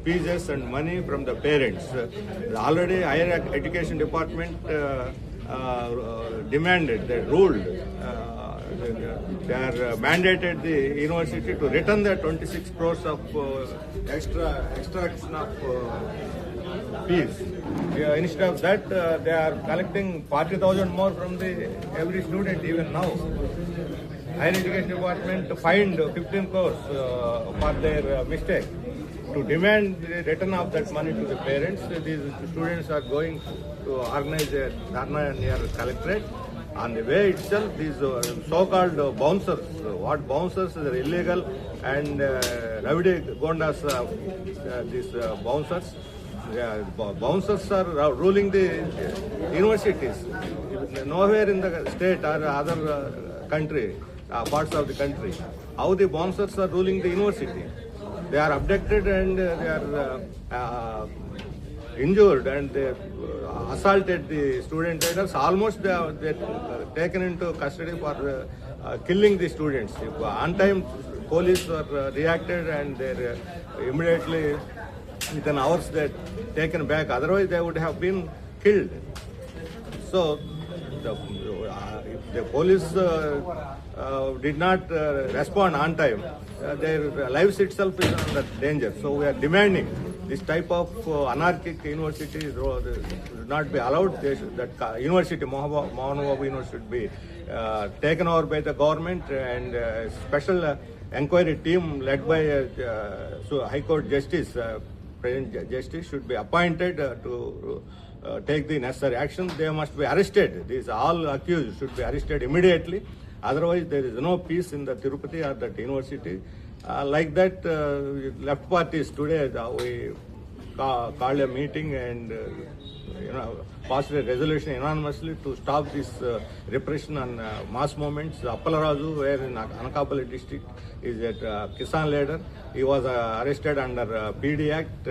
fees and money from the parents. Already higher education department demanded, they ruled, they are mandated the university to return the 26 crores of extraction of fees. Instead of that, they are collecting 40,000 more from the every student even now. Higher Education Department fined 15 crores for their mistake. To demand the return of that money to the parents, these students are going to organize a dharna near collectorate. On the way itself, these so-called bouncers, what bouncers are illegal, and Ravidi Gondas, these bouncers. Bouncers are ruling the universities. Nowhere in the state or other country, parts of the country, how the bouncers are ruling the university. They are abducted and they are injured and they assaulted the student leaders. Almost they are taken into custody for killing the students. If on time police were reacted and they immediately within hours they taken back. Otherwise they would have been killed. So if the police did not respond on time, their lives itself is under danger. So we are demanding this type of anarchic university should not be allowed. That university, Mohanbabu University, should be taken over by the government, and a special inquiry team led by High Court Justice, President Justice, should be appointed to take the necessary action. They must be arrested. These all accused should be arrested immediately. Otherwise, there is no peace in the Tirupati or that university. Like that, left parties today, we called a meeting and passed a resolution unanimously to stop this repression on mass movements. Appalarazu, where in Anakapalli district, is a Kisan leader. He was arrested under PD Act.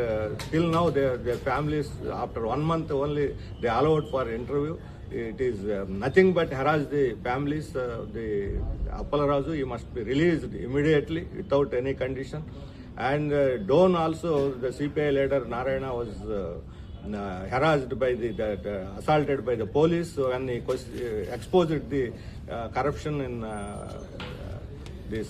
Till now, their families, after 1 month only, they allowed for interview. It is nothing but harass the families. The Appalarazu, he must be released immediately without any condition. And Don also, the CPI leader Narayana, was harassed by assaulted by the police when he exposed the corruption in this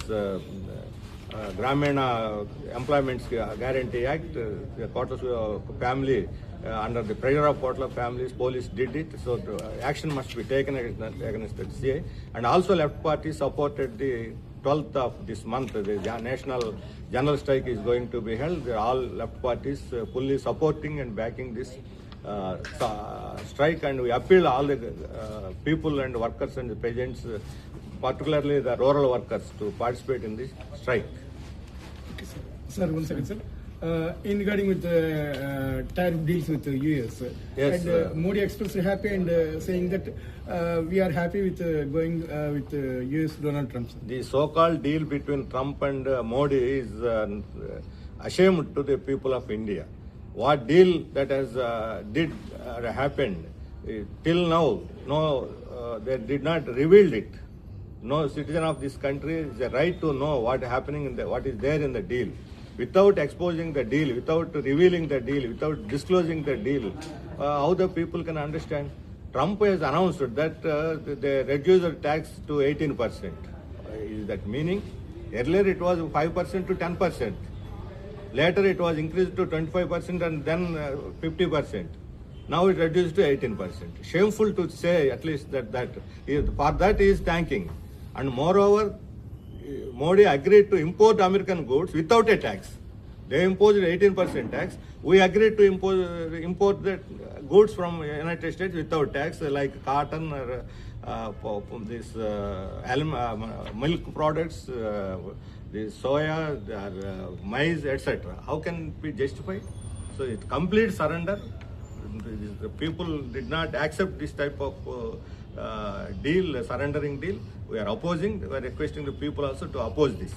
Gramina Employment Guarantee Act. The Kotla family, under the pressure of Kotla families, police did it. So action must be taken against the CA. And also left party supported the 12th of this month. The national general strike is going to be held. All left parties fully supporting and backing this strike, and we appeal all the people and workers and the peasants, particularly the rural workers, to participate in this strike. Okay, sir. Sir, 1 second, sir. In regarding with the tariff deals with the US, yes, and Modi expressed happy and saying that we are happy with going with US Donald Trump. The so-called deal between Trump and Modi is ashamed to the people of India. What deal that has happened till now? No, they did not reveal it. No citizen of this country has a right to know what is happening in what is there in the deal. Without exposing the deal, without revealing the deal, without disclosing the deal, how the people can understand? Trump has announced that they reduce the tax to 18%. Is that meaning? Earlier it was 5% to 10%. Later it was increased to 25% and then 50%. Now it reduced to 18%. Shameful to say at least that for that he is thanking. And moreover, Modi agreed to import American goods without a tax. They imposed 18% tax. We agreed to import the goods from United States without tax, like cotton or this milk products, the soya, maize, etc. How can it be justified? So it's complete surrender. The people did not accept this type of deal, surrendering deal. We are opposing. We are requesting the people also to oppose this.